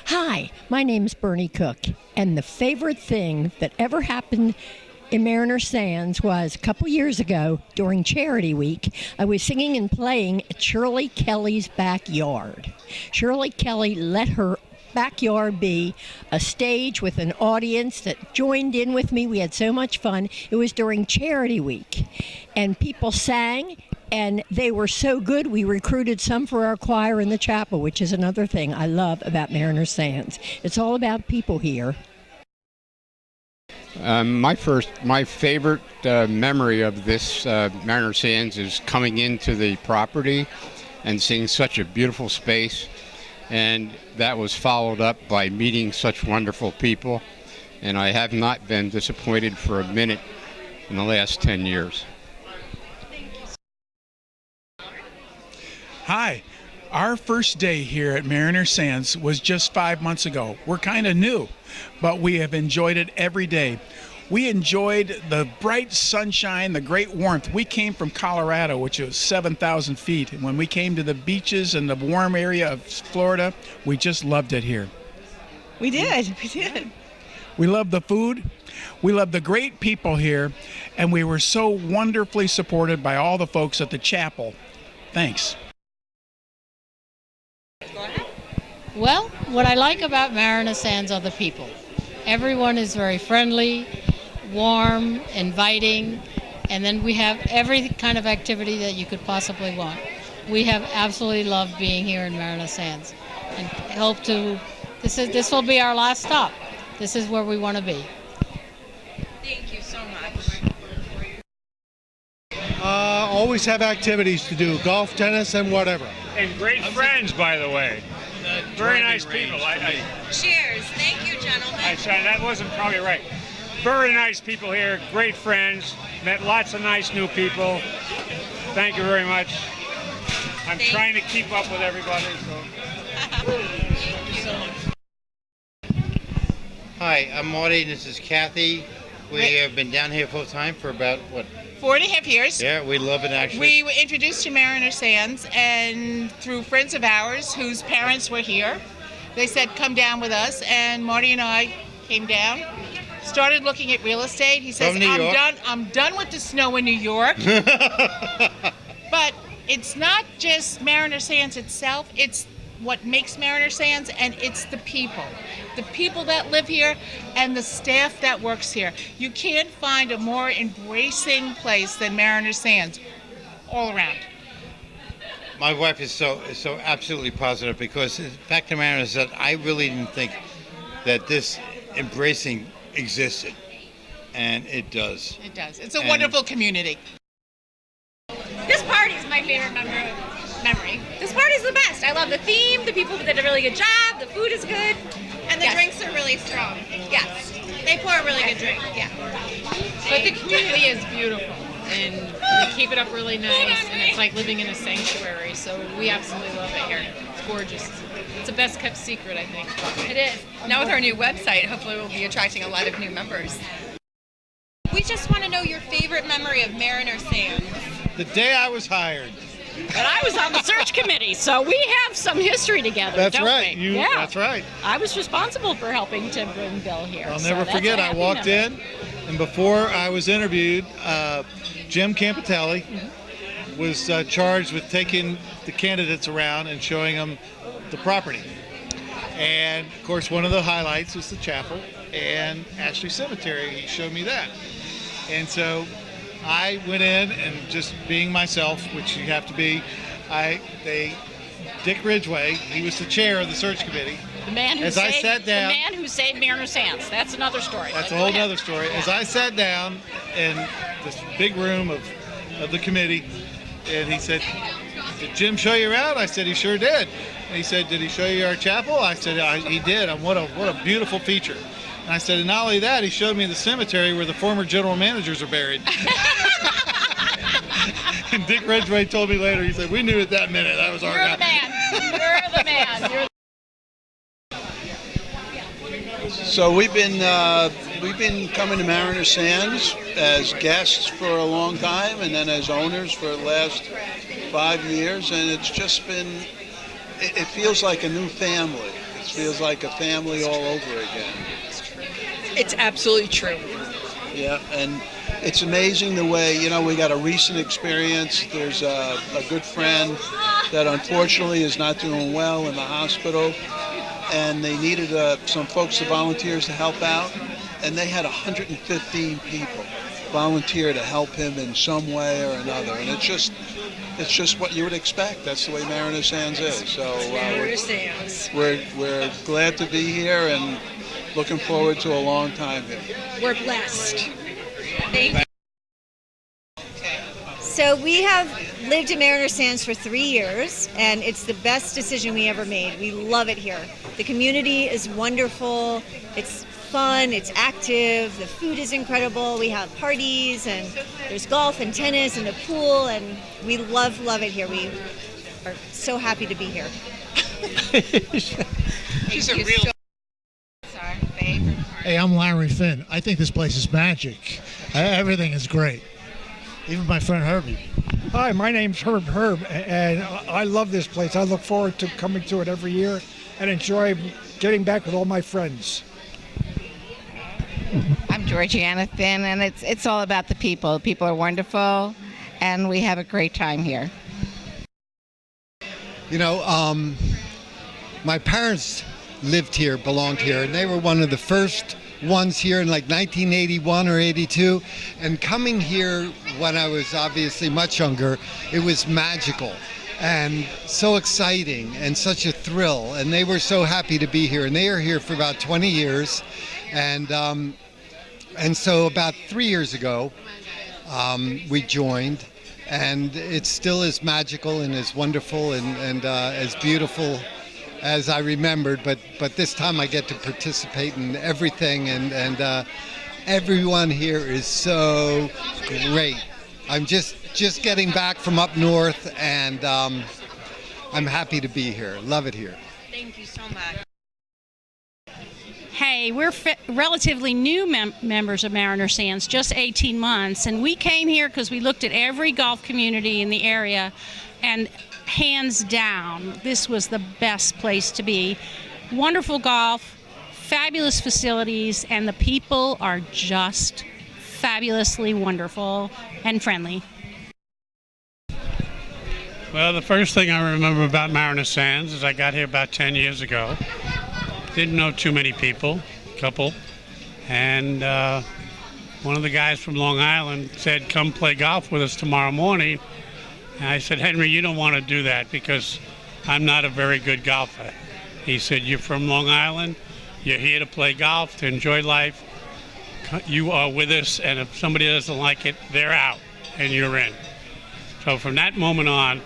Hi, my name's Bernie Cook, and the favorite thing that ever happened in Mariner Sands was a couple years ago during Charity Week. I was singing and playing at Shirley Kelly's backyard. Shirley Kelly let her backyard be a stage with an audience that joined in with me. We had so much fun. It was during Charity Week, and people sang, and they were so good we recruited some for our choir in the chapel, which is another thing I love about Mariner Sands. It's all about people here. My favorite memory of this Mariner Sands is coming into the property and seeing such a beautiful space, and that was followed up by meeting such wonderful people, and I have not been disappointed for a minute in the last 10 years. Hi. Our first day here at Mariner Sands was just 5 months ago. We're kind of new, but we have enjoyed it every day. We enjoyed the bright sunshine, the great warmth. We came from Colorado, which is 7,000 feet. And when we came to the beaches and the warm area of Florida, we just loved it here. We did. We love the food. We love the great people here. And we were so wonderfully supported by all the folks at the chapel. Thanks. Well, what I like about Mariner Sands are the people. Everyone is very friendly, warm, inviting, and then we have every kind of activity that you could possibly want. We have absolutely loved being here in Mariner Sands, and hope to. This will be our last stop. This is where we want to be. Thank you so much. Always have activities to do, golf, tennis, and whatever. And great friends, by the way. Very nice people. Cheers. Thank you, gentlemen. That wasn't probably right. Very nice people here, great friends, met lots of nice new people. Thank you very much. I'm trying to keep up with everybody. Thank you so much. Hi, I'm Marty, and this is Kathy. We have been down here full time for about, 4.5 years. Yeah, we love it actually. We were introduced to Mariner Sands, and through friends of ours whose parents were here, they said, come down with us, and Marty and I came down, started looking at real estate. He says, I'm done with the snow in New York. But it's not just Mariner Sands itself, it's what makes Mariner Sands, and it's the people that live here and the staff that works here. You can't find a more embracing place than Mariner Sands all around. My wife is so absolutely positive, because the fact of the matter is that I really didn't think that this embracing existed, and it does. It does. It's a wonderful community. This party is my favorite memory. This party is the best. I love the theme. The people did a really good job. The food is good. And the drinks are really strong. Yes. They pour a really good drink. Yeah. But the community is beautiful, and we keep it up really nice, and it's like living in a sanctuary, so we absolutely love it here. It's gorgeous. It's the best kept secret, I think. It is. Now with our new website, hopefully we'll be attracting a lot of new members. We just want to know your favorite memory of Mariner Sands. The day I was hired. But I was on the search committee, so we have some history together. That's right. That's right. I was responsible for helping to bring Bill here. I'll never forget. I walked in, and before I was interviewed, Jim Campitelli was charged with taking the candidates around and showing them the property. And of course, one of the highlights was the chapel and Ashley Cemetery. He showed me that, and so I went in and, just being myself, which you have to be, Dick Ridgway, he was the chair of the search committee. The man who saved Mariner Sands. That's another story. That's a whole other story. Yeah. As I sat down in this big room of the committee, and he said, "Did Jim show you around?" I said, "He sure did." And he said, "Did he show you our chapel?" I said, "He did." And what a beautiful feature. And I said, and not only that, he showed me the cemetery where the former general managers are buried. And Dick Ridgway told me later, he said, "We knew at that minute that was our guy." You're the man. So we've been coming to Mariner Sands as guests for a long time, and then as owners for the last 5 years, and it's just been, it feels like a new family. It's just feels like a family all over again. It's absolutely true. Yeah, and it's amazing the way, we got a recent experience. There's a good friend that unfortunately is not doing well in the hospital, and they needed some folks, the volunteers, to help out, and they had 115 people volunteer to help him in some way or another, and it's just what you would expect. That's the way Mariner Sands is. So Mariner Sands. We're glad to be here and looking forward to a long time here. We're blessed. Thank you. So we have lived in Mariner Sands for 3 years, and it's the best decision we ever made. We love it here. The community is wonderful. It's fun. It's active. The food is incredible. We have parties, and there's golf and tennis and a pool, and we love it here. We are so happy to be here. She's a real. Hey, I'm Larry Finn. I think this place is magic. Everything is great. Even my friend Herbie. Hi, my name's Herb, and I love this place. I look forward to coming to it every year and enjoy getting back with all my friends. I'm Georgiana Finn, and it's all about the people. People are wonderful, and we have a great time here. My parents lived here, belonged here, and they were one of the first ones here in like 1981 or 82. And coming here when I was obviously much younger, it was magical and so exciting and such a thrill. And they were so happy to be here. And they are here for about 20 years. And so about 3 years ago, we joined. And it still is magical and as wonderful and as beautiful as I remembered, but this time I get to participate in everything, and everyone here is so great. I'm just getting back from up north, and I'm happy to be here. Love it here. Thank you so much. Hey, we're relatively new members of Mariner Sands, just 18 months, and we came here because we looked at every golf community in the area, and hands down, this was the best place to be. Wonderful golf, fabulous facilities, and the people are just fabulously wonderful and friendly. Well, the first thing I remember about Mariner Sands is I got here about 10 years ago. Didn't know too many people, couple, and one of the guys from Long Island said, "Come play golf with us tomorrow morning." And I said, "Henry, you don't want to do that because I'm not a very good golfer." He said, "You're from Long Island. You're here to play golf, to enjoy life. You are with us, and if somebody doesn't like it, they're out, and you're in." So from that moment on,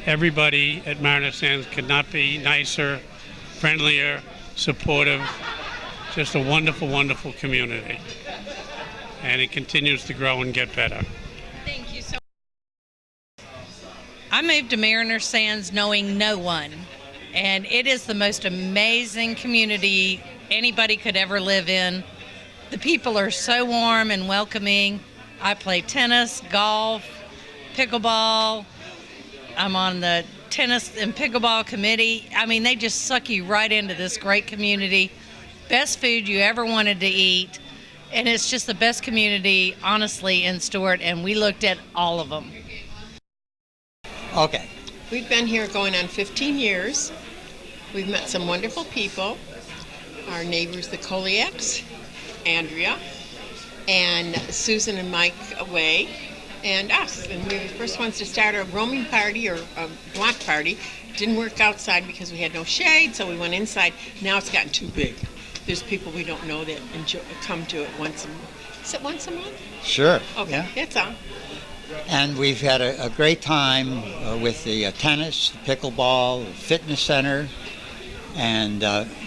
everybody at Mariner Sands could not be nicer, friendlier, supportive. Just a wonderful, wonderful community. And it continues to grow and get better. Thank you so much. I moved to Mariner Sands knowing no one, and it is the most amazing community anybody could ever live in. The people are so warm and welcoming. I play tennis, golf, pickleball. I'm on the tennis and pickleball committee. I mean, they just suck you right into this great community. Best food you ever wanted to eat, and it's just the best community, honestly, in Stuart, and we looked at all of them. Okay. We've been here going on 15 years. We've met some wonderful people. Our neighbors, the Koliaks, Andrea, and Susan and Mike away, and us. And we were the first ones to start a roaming party or a block party. Didn't work outside because we had no shade, so we went inside. Now it's gotten too big. There's people we don't know that come to it once a month. Is it once a month? Sure. Okay, yeah. that's all. And we've had a great time with the tennis, the pickleball, the fitness center, and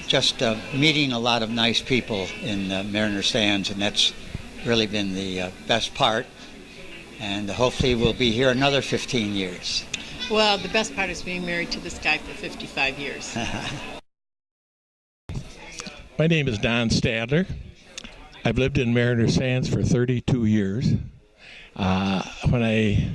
just meeting a lot of nice people in Mariner Sands, and that's really been the best part. And hopefully we'll be here another 15 years. Well, the best part is being married to this guy for 55 years. My name is Don Stadler. I've lived in Mariner Sands for 32 years. When I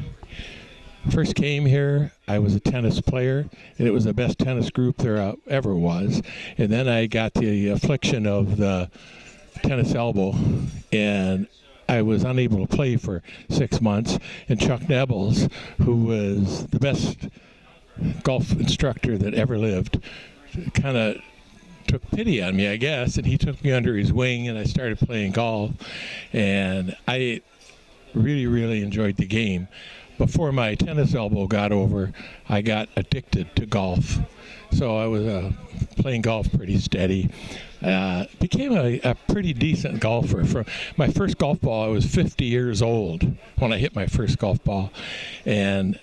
first came here, I was a tennis player, and it was the best tennis group there ever was. And then I got the affliction of the tennis elbow, and I was unable to play for 6 months. And Chuck Nebels, who was the best golf instructor that ever lived, kind of took pity on me, I guess, and he took me under his wing, and I started playing golf. And I really, really enjoyed the game. Before my tennis elbow got over, I got addicted to golf. So I was playing golf pretty steady. Became a pretty decent golfer. From my first golf ball, I was 50 years old when I hit my first golf ball. And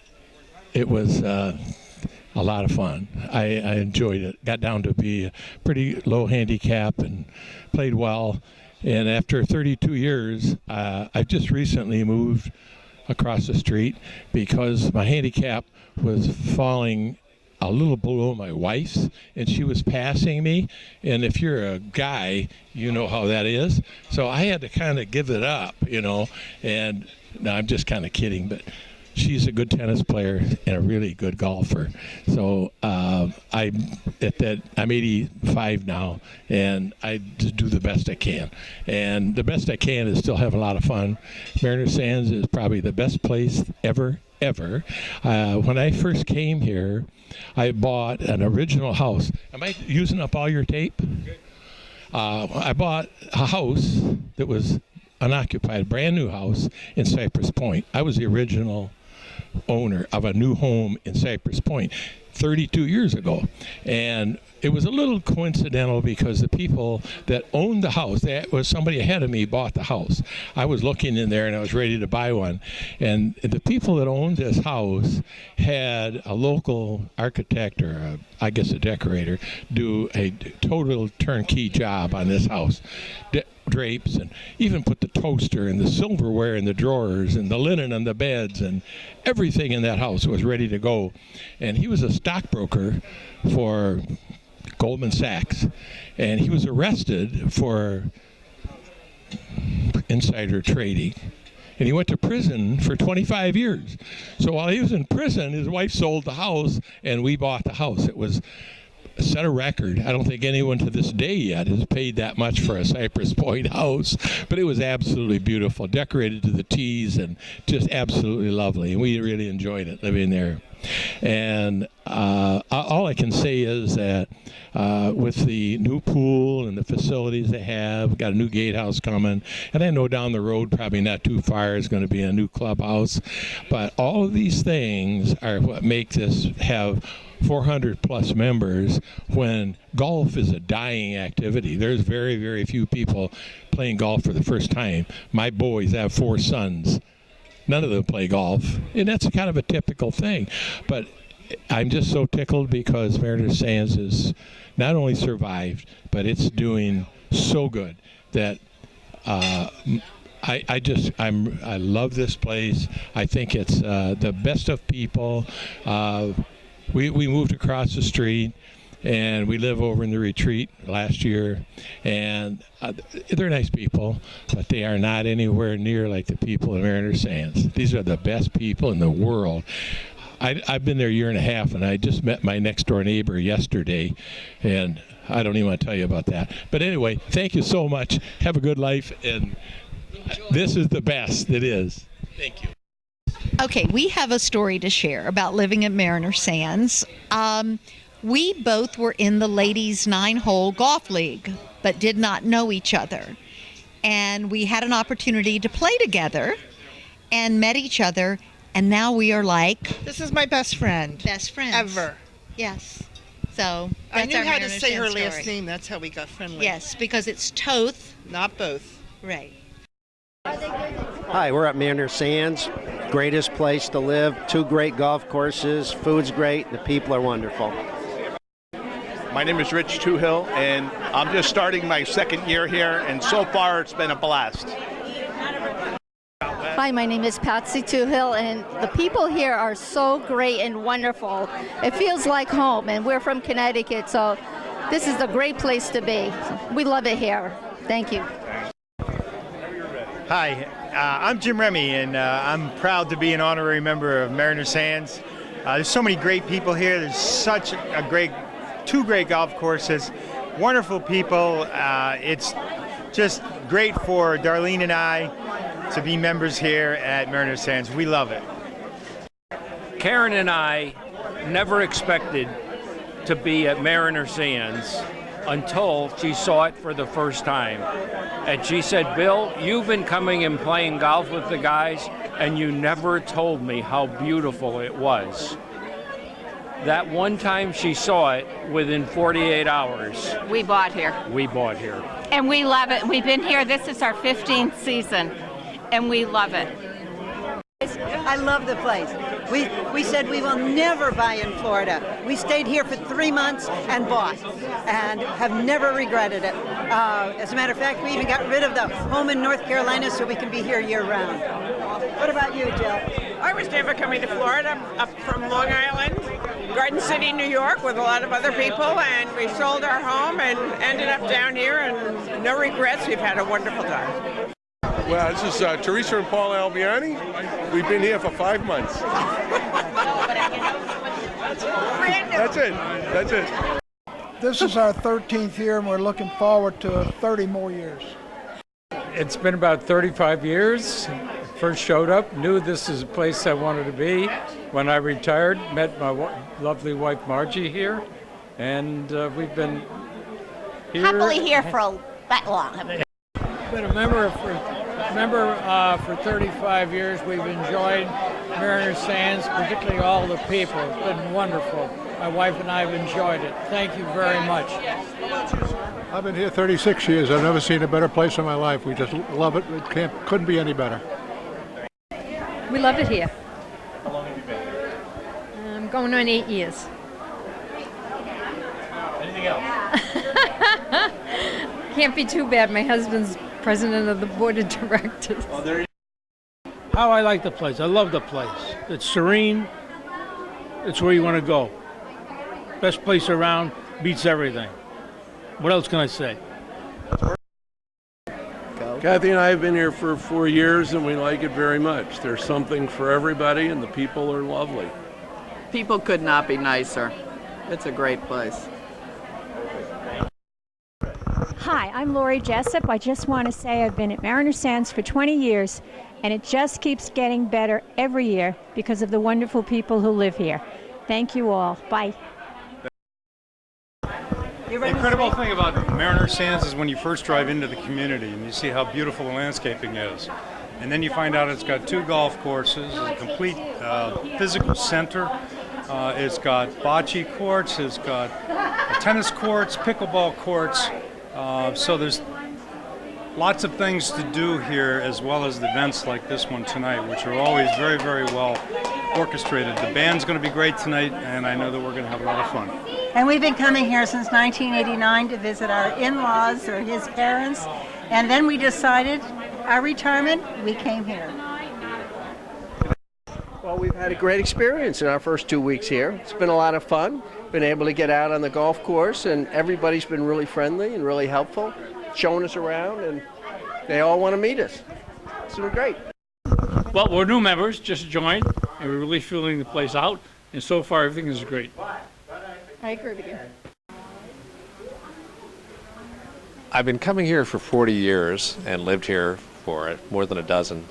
it was a lot of fun. I enjoyed it. Got down to be a pretty low handicap and played well. And after 32 years, I just recently moved across the street because my handicap was falling a little below my wife's, and she was passing me. And if you're a guy, you know how that is. So I had to kind of give it up, you know. And no, I'm just kind of kidding, but she's a good tennis player and a really good golfer. So I'm 85 now, and I just do the best I can. And the best I can is still have a lot of fun. Mariner Sands is probably the best place ever. When I first came here, I bought an original house. Am I using up all your tape? I bought a house that was unoccupied, a brand new house in Cypress Point. I was the original owner of a new home in Cypress Point 32 years ago. And it was a little coincidental because the people that owned the house, that was somebody ahead of me, bought the house. I was looking in there and I was ready to buy one. And the people that owned this house had a local architect, or I guess a decorator, do a total turnkey job on this house. Drapes, and even put the toaster and the silverware in the drawers and the linen on the beds, and everything in that house was ready to go. And he was a stockbroker for Goldman Sachs, and he was arrested for insider trading, and he went to prison for 25 years. So while he was in prison, his wife sold the house and we bought the house. It was set a record. I don't think anyone to this day yet has paid that much for a Cypress Point house, but it was absolutely beautiful, decorated to the T's, and just absolutely lovely. And we really enjoyed it living there. And all I can say is that with the new pool and the facilities they have, got a new gatehouse coming, and I know down the road, probably not too far, is going to be a new clubhouse. But all of these things are what make this have 400 plus members when golf is a dying activity. There's very, very few people playing golf for the first time. My boys have 4 sons. None of them play golf, and that's kind of a typical thing. But I'm just so tickled because Mariner Sands has not only survived, but it's doing so good that I love this place. I think it's the best of people. We moved across the street, and we live over in the retreat last year, and they're nice people, but they are not anywhere near like the people in Mariner Sands. These are the best people in the world. I've been there a year and a half, and I just met my next door neighbor yesterday, and I don't even want to tell you about that. But anyway, thank you so much. Have a good life, and this is the best it is. Thank you. Okay, we have a story to share about living at Mariner Sands. We both were in the ladies' 9-hole golf league, but did not know each other. And we had an opportunity to play together and met each other, and now we are like... This is my best friend. Best friends. Ever. Yes. So, I that's knew our how to Mariner say her Sands last story. name. That's how we got friendly. Yes, because it's Toth. Not both. Right. Hi, we're at Mariner Sands. Greatest place to live. 2 great golf courses. Food's great. The people are wonderful. My name is Rich Toohill, and I'm just starting my 2nd year here, and so far it's been a blast. Hi, my name is Patsy Toohill, and the people here are so great and wonderful. It feels like home, and we're from Connecticut, so This is a great place to be. We love it here. Thank you. Hi, I'm Jim Remy, and I'm proud to be an honorary member of Mariner Sands. There's so many great people here. There's such two great golf courses, wonderful people. It's just great for Darlene and I to be members here at Mariner Sands. We love it. Karen and I never expected to be at Mariner Sands until she saw it for the first time. And she said, Bill, you've been coming and playing golf with the guys, and you never told me how beautiful it was. That one time she saw it, within 48 hours, We bought here. we bought here. And we love it. We've been here, this is our 15th season, and we love it. I love the place. We said we will never buy in Florida. We stayed here for 3 months and bought, and have never regretted it. As a matter of fact, we even got rid of the home in North Carolina so we can be here year-round. What about you, Jill? I was never coming to Florida, up from Long Island, Garden City, New York, with a lot of other people, and we sold our home and ended up down here, and no regrets. We've had a wonderful time. Well, this is Teresa and Paul Albiani. We've been here for 5 months. That's it. That's it. This is our 13th year, and we're looking forward to 30 more years. It's been about 35 years. First showed up, knew this is a place I wanted to be. When I retired, met my lovely wife Margie here, and we've been here. Happily here for that long. Been a member for 35 years. We've enjoyed Mariner Sands, particularly all the people. It's been wonderful. My wife and I have enjoyed it. Thank you very much. I've been here 36 years. I've never seen a better place in my life. We just love it. It couldn't be any better. We love it here. How long have you been here? Going on 8 years. Anything else? Can't be too bad. My husband's president of the board of directors. Oh, there you How I like the place. I love the place. It's serene. It's where you want to go. Best place around, beats everything. What else can I say? Kathy and I have been here for 4 years, and we like it very much. There's something for everybody, and the people are lovely. People could not be nicer. It's a great place. Hi, I'm Lori Jessup. I just want to say I've been at Mariner Sands for 20 years, and it just keeps getting better every year because of the wonderful people who live here. Thank you all. Bye. The incredible thing about Mariner Sands is when you first drive into the community and you see how beautiful the landscaping is. And then you find out it's got 2 golf courses, a complete physical center. It's got bocce courts, it's got tennis courts, pickleball courts. So there's lots of things to do here, as well as events like this one tonight, which are always very, very well orchestrated. The band's going to be great tonight, and I know that we're going to have a lot of fun. And we've been coming here since 1989 to visit our in-laws or his parents. And then we decided our retirement, we came here. Well, we've had a great experience in our first 2 weeks here. It's been a lot of fun. Been able to get out on the golf course, and everybody's been really friendly and really helpful, showing us around, and they all want to meet us. It's been great. Well, we're new members, just joined, and we're really feeling the place out. And so far, everything is great. I agree with you. I've been coming here for 40 years and lived here for more than a dozen.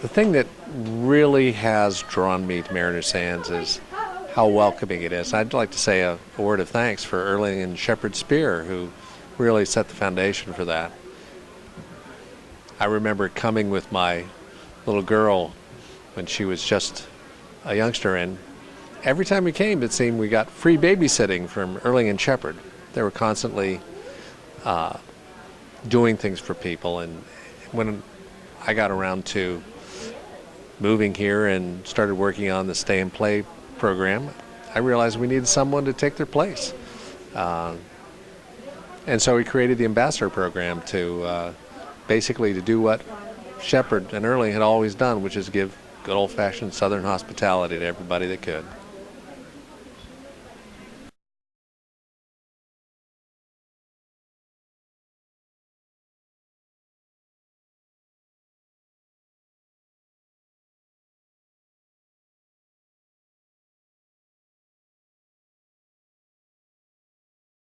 The thing that really has drawn me to Mariner Sands is how welcoming it is. I'd like to say a word of thanks for Erling and Shepard Spear, who really set the foundation for that. I remember coming with my little girl when she was just a youngster, and every time we came, it seemed we got free babysitting from Erling and Shepard. They were constantly doing things for people, and when I got around to moving here and started working on the Stay and Play program, I realized we needed someone to take their place. And so we created the Ambassador program to basically to do what Shepard and Erling had always done, which is give good old-fashioned Southern hospitality to everybody that could.